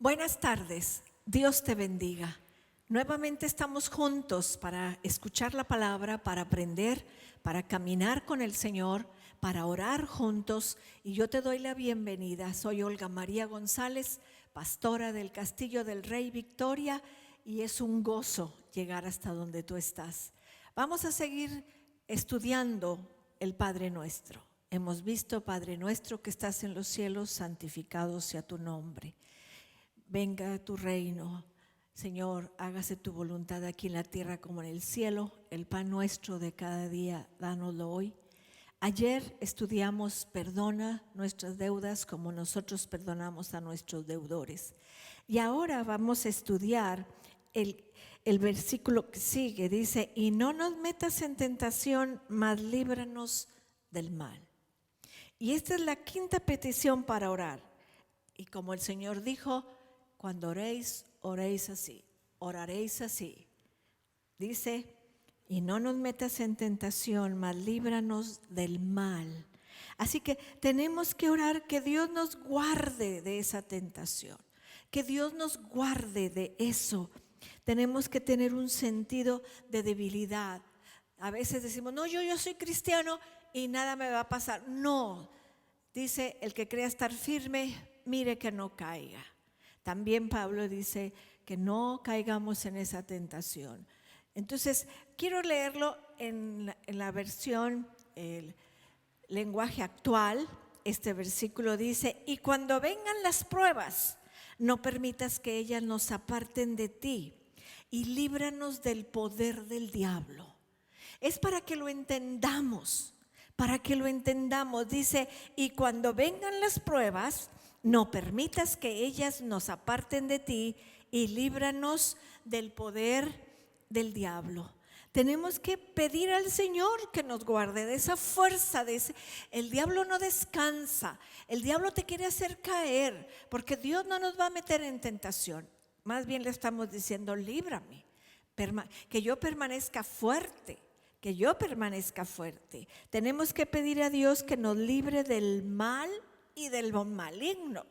Buenas tardes, Dios te bendiga. Nuevamente estamos juntos para escuchar la palabra, para aprender, para caminar con el Señor, para orar juntos. Y yo te doy la bienvenida. Soy Olga María González, pastora del Castillo del Rey Victoria, y es un gozo llegar hasta donde tú estás. Vamos a seguir estudiando el Padre Nuestro. Hemos visto, Padre Nuestro que estás en los cielos, santificado sea tu nombre. Venga tu reino, Señor, hágase tu voluntad aquí en la tierra como en el cielo. El pan nuestro de cada día, dánoslo hoy. Ayer estudiamos, perdona nuestras deudas como nosotros perdonamos a nuestros deudores. Y ahora vamos a estudiar el versículo que sigue. Dice, y no nos metas en tentación, mas líbranos del mal. Y esta es la quinta petición para orar. Y como el Señor dijo, cuando oréis, oréis así, oraréis así. Dice, y no nos metas en tentación, mas líbranos del mal. Así que tenemos que orar que Dios nos guarde de esa tentación, que Dios nos guarde de eso. Tenemos que tener un sentido de debilidad. A veces decimos, no, yo soy cristiano y nada me va a pasar. No, dice, el que crea estar firme, mire que no caiga. También Pablo dice que no caigamos en esa tentación. Entonces, quiero leerlo en la versión, el lenguaje actual. Este versículo dice, y cuando vengan las pruebas, no permitas que ellas nos aparten de ti y líbranos del poder del diablo. Es para que lo entendamos, Dice, y cuando vengan las pruebas, no permitas que ellas nos aparten de ti y líbranos del poder del diablo. Tenemos que pedir al Señor que nos guarde de esa fuerza, el diablo no descansa, el diablo te quiere hacer caer, porque Dios no nos va a meter en tentación. Más bien le estamos diciendo, líbrame, que yo permanezca fuerte. Que yo permanezca fuerte. Tenemos que pedir a Dios que nos libre del mal y del maligno.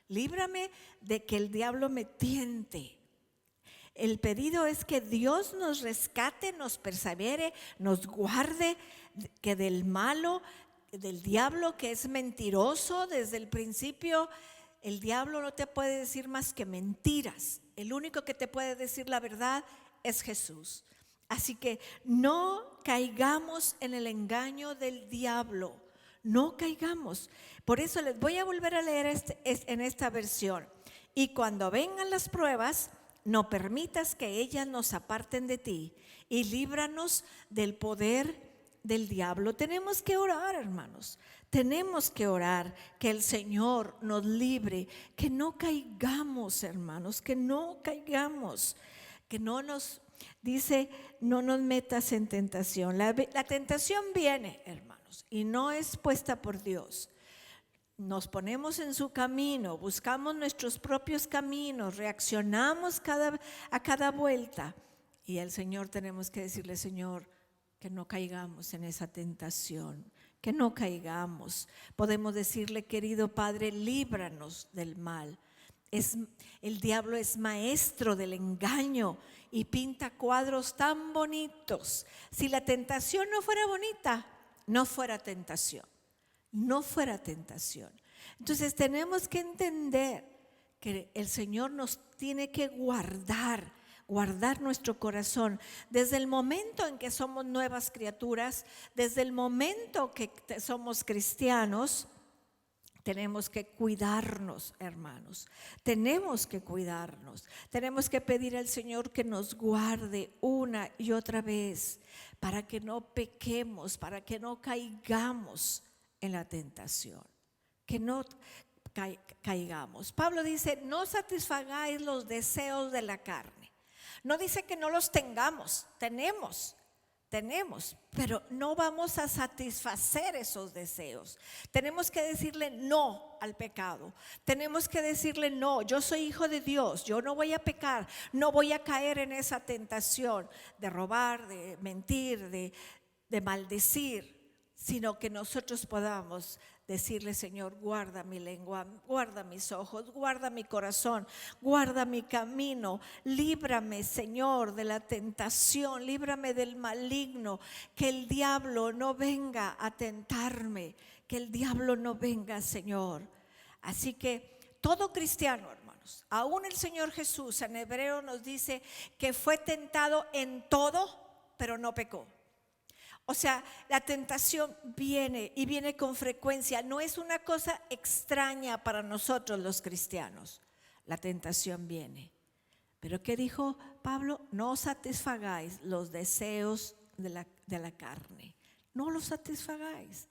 Líbrame de que el diablo me tiente. El pedido es que Dios nos rescate, nos persevere, nos guarde que del malo, del diablo que es mentiroso desde el principio. El diablo no te puede decir más que mentiras. El único que te puede decir la verdad es Jesús. Así que no caigamos en el engaño del diablo, no caigamos. Por eso les voy a volver a leer en esta versión. Y cuando vengan las pruebas, no permitas que ellas nos aparten de ti y líbranos del poder del diablo. Tenemos que orar, hermanos. Tenemos que orar que el Señor nos libre, que no caigamos, hermanos, que no caigamos, que no nos... Dice, no nos metas en tentación. La tentación viene, hermanos, y no es puesta por Dios. Nos ponemos en su camino, buscamos nuestros propios caminos, reaccionamos a cada vuelta. Y al Señor tenemos que decirle, Señor, que no caigamos en esa tentación, que no caigamos. Podemos decirle, querido Padre, líbranos del mal. El diablo es maestro del engaño y pinta cuadros tan bonitos. Si la tentación no fuera bonita, no fuera tentación. No fuera tentación. Entonces tenemos que entender que el Señor nos tiene que guardar nuestro corazón. Desde el momento en que somos nuevas criaturas, desde el momento que somos cristianos, tenemos que cuidarnos, hermanos. Tenemos que cuidarnos. Tenemos que pedir al Señor que nos guarde una y otra vez para que no pequemos, para que no caigamos en la tentación. Que no caigamos. Pablo dice, no satisfagáis los deseos de la carne. No dice que no los tengamos, tenemos, pero no vamos a satisfacer esos deseos. Tenemos que decirle no al pecado. Tenemos que decirle no, yo soy hijo de Dios, yo no voy a pecar, no voy a caer en esa tentación de robar, de mentir, de maldecir, sino que nosotros podamos decirle: Señor, guarda mi lengua, guarda mis ojos, guarda mi corazón, guarda mi camino, líbrame, Señor, de la tentación, líbrame del maligno, que el diablo no venga a tentarme, que el diablo no venga, Señor. Así que todo cristiano, hermanos, aún el Señor Jesús en Hebreo nos dice que fue tentado en todo, pero no pecó. O sea, la tentación viene y viene con frecuencia. No es una cosa extraña para nosotros los cristianos. La tentación viene. Pero ¿qué dijo Pablo? No satisfagáis los deseos de la carne. No los satisfagáis.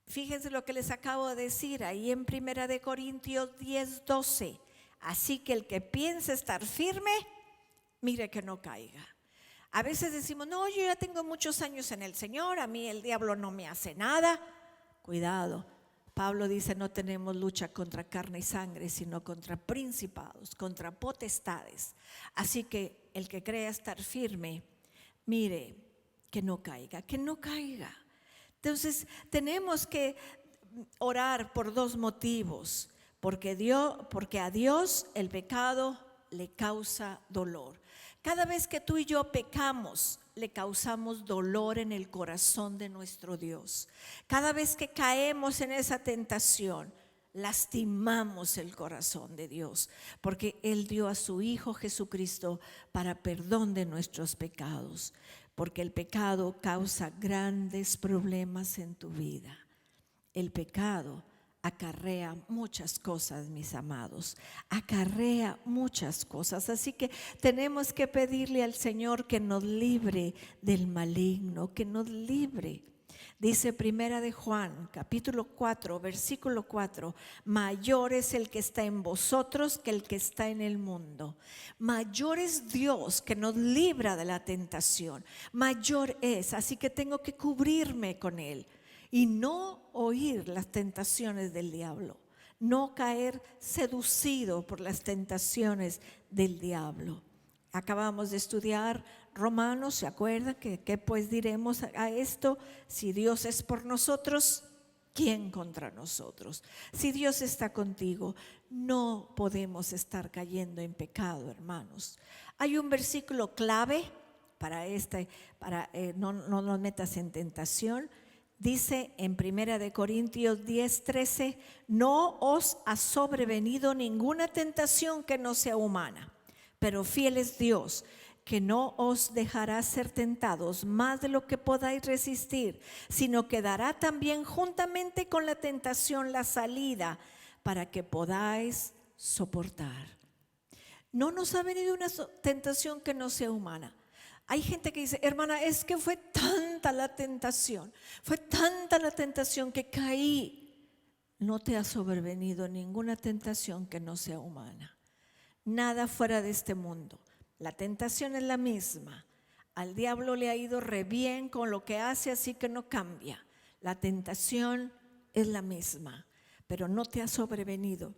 Fíjense lo que les acabo de decir ahí en 1 Corintios 10:12. Así que el que piense estar firme, mire que no caiga. A veces decimos: no, yo ya tengo muchos años en el Señor, a mí el diablo no me hace nada. Cuidado, Pablo dice: no tenemos lucha contra carne y sangre, sino contra principados, contra potestades. Así que el que crea estar firme, mire que no caiga, que no caiga. Entonces tenemos que orar por dos motivos: porque a Dios el pecado le causa dolor. Cada vez que tú y yo pecamos, le causamos dolor en el corazón de nuestro Dios. Cada vez que caemos en esa tentación, lastimamos el corazón de Dios, porque Él dio a su Hijo Jesucristo para perdón de nuestros pecados, porque el pecado causa grandes problemas en tu vida. El pecado acarrea muchas cosas, mis amados, acarrea muchas cosas. Así que tenemos que pedirle al Señor que nos libre del maligno, que nos libre. Dice 1 Juan, capítulo 4, versículo 4: mayor es el que está en vosotros que el que está en el mundo. Mayor es Dios que nos libra de la tentación, mayor es. Así que tengo que cubrirme con Él y no oír las tentaciones del diablo, no caer seducido por las tentaciones del diablo. Acabamos de estudiar Romanos, ¿se acuerdan? ¿Qué pues diremos a esto? Si Dios es por nosotros, ¿quién contra nosotros? Si Dios está contigo, no podemos estar cayendo en pecado, hermanos. Hay un versículo clave para no nos metas en tentación. Dice en 1 Corintios 10:13: no os ha sobrevenido ninguna tentación que no sea humana, pero fiel es Dios, que no os dejará ser tentados más de lo que podáis resistir, sino que dará también juntamente con la tentación la salida para que podáis soportar. No nos ha venido una tentación que no sea humana. Hay gente que dice: hermana, es que fue tanta la tentación que caí. No te ha sobrevenido ninguna tentación que no sea humana. Nada fuera de este mundo. La tentación es la misma. Al diablo le ha ido re bien con lo que hace, así que no cambia. La tentación es la misma, pero no te ha sobrevenido.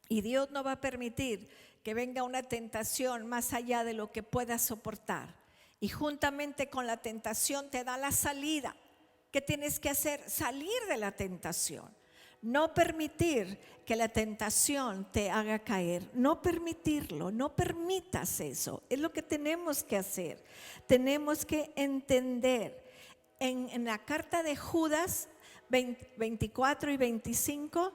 Y Dios no va a permitir que venga una tentación más allá de lo que puedas soportar. Y juntamente con la tentación te da la salida. ¿Qué tienes que hacer? Salir de la tentación. No permitir que la tentación te haga caer. No permitirlo, no permitas eso. Es lo que tenemos que hacer. Tenemos que entender. En la carta de Judas 24 y 25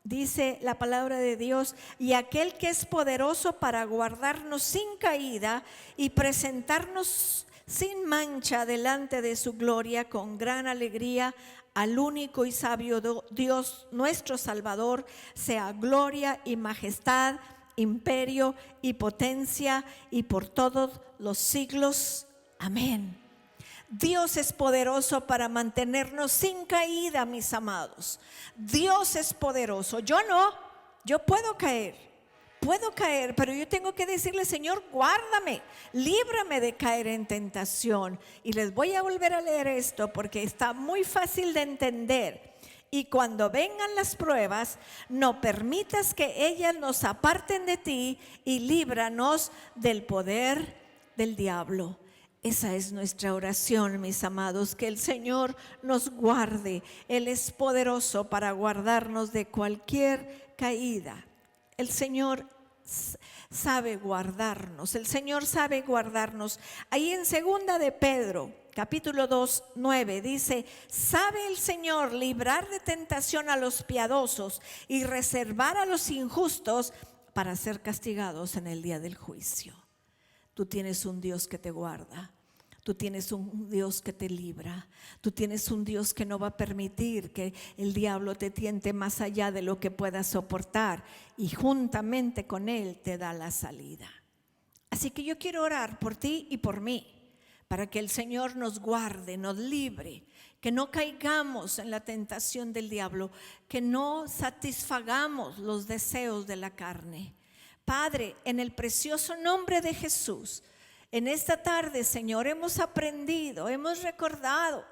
dice la palabra de Dios: y aquel que es poderoso para guardarnos sin caída y presentarnos sin mancha delante de su gloria con gran alegría, al único y sabio Dios nuestro Salvador, sea gloria y majestad, imperio y potencia y por todos los siglos. Amén. Dios es poderoso para mantenernos sin caída, mis amados. Dios es poderoso. Yo no, yo puedo caer, pero yo tengo que decirle: Señor, guárdame, líbrame de caer en tentación. Y les voy a volver a leer esto porque está muy fácil de entender. Y cuando vengan las pruebas, no permitas que ellas nos aparten de ti y líbranos del poder del diablo. Esa es nuestra oración, mis amados, que el Señor nos guarde. Él es poderoso para guardarnos de cualquier caída. El Señor sabe guardarnos, el Señor sabe guardarnos. Ahí en 2 de Pedro, capítulo 2, 9, dice: sabe el Señor librar de tentación a los piadosos y reservar a los injustos para ser castigados en el día del juicio. Tú tienes un Dios que te guarda. Tú tienes un Dios que te libra. Tú tienes un Dios que no va a permitir que el diablo te tiente más allá de lo que puedas soportar, y juntamente con Él te da la salida. Así que yo quiero orar por ti y por mí, para que el Señor nos guarde, nos libre, que no caigamos en la tentación del diablo, que no satisfagamos los deseos de la carne. Padre, en el precioso nombre de Jesús, en esta tarde, Señor, hemos aprendido, hemos recordado,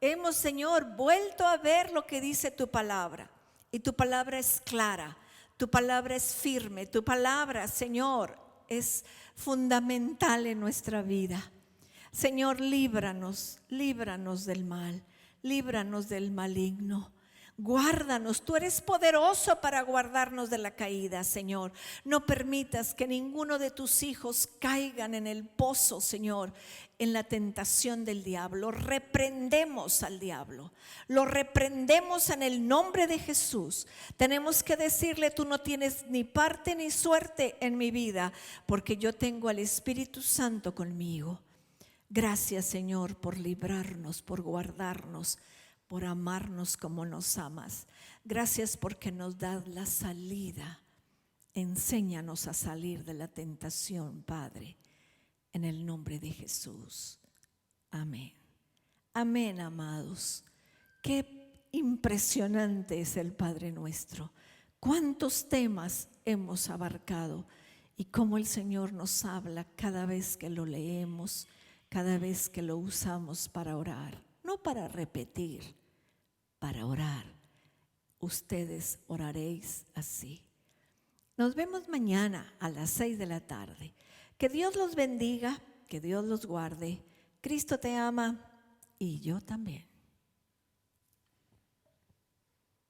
hemos, Señor, vuelto a ver lo que dice tu palabra. Y tu palabra es clara, tu palabra es firme, tu palabra, Señor, es fundamental en nuestra vida. Señor, líbranos del mal, líbranos del maligno. Guárdanos, tú eres poderoso para guardarnos de la caída, Señor. No permitas que ninguno de tus hijos caigan en el pozo, Señor, en la tentación del diablo. Reprendemos al diablo, lo reprendemos en el nombre de Jesús. Tenemos que decirle: tú no tienes ni parte ni suerte en mi vida, porque yo tengo al Espíritu Santo conmigo. Gracias, Señor, por librarnos, por guardarnos, por amarnos como nos amas. Gracias porque nos das la salida. Enséñanos a salir de la tentación, Padre, en el nombre de Jesús. Amén. Amén, amados. Qué impresionante es el Padre nuestro. Cuántos temas hemos abarcado y cómo el Señor nos habla cada vez que lo leemos, cada vez que lo usamos para orar. No para repetir, para orar. Ustedes oraréis así. Nos vemos mañana a las 6 de la tarde. Que Dios los bendiga, que Dios los guarde. Cristo te ama y yo también.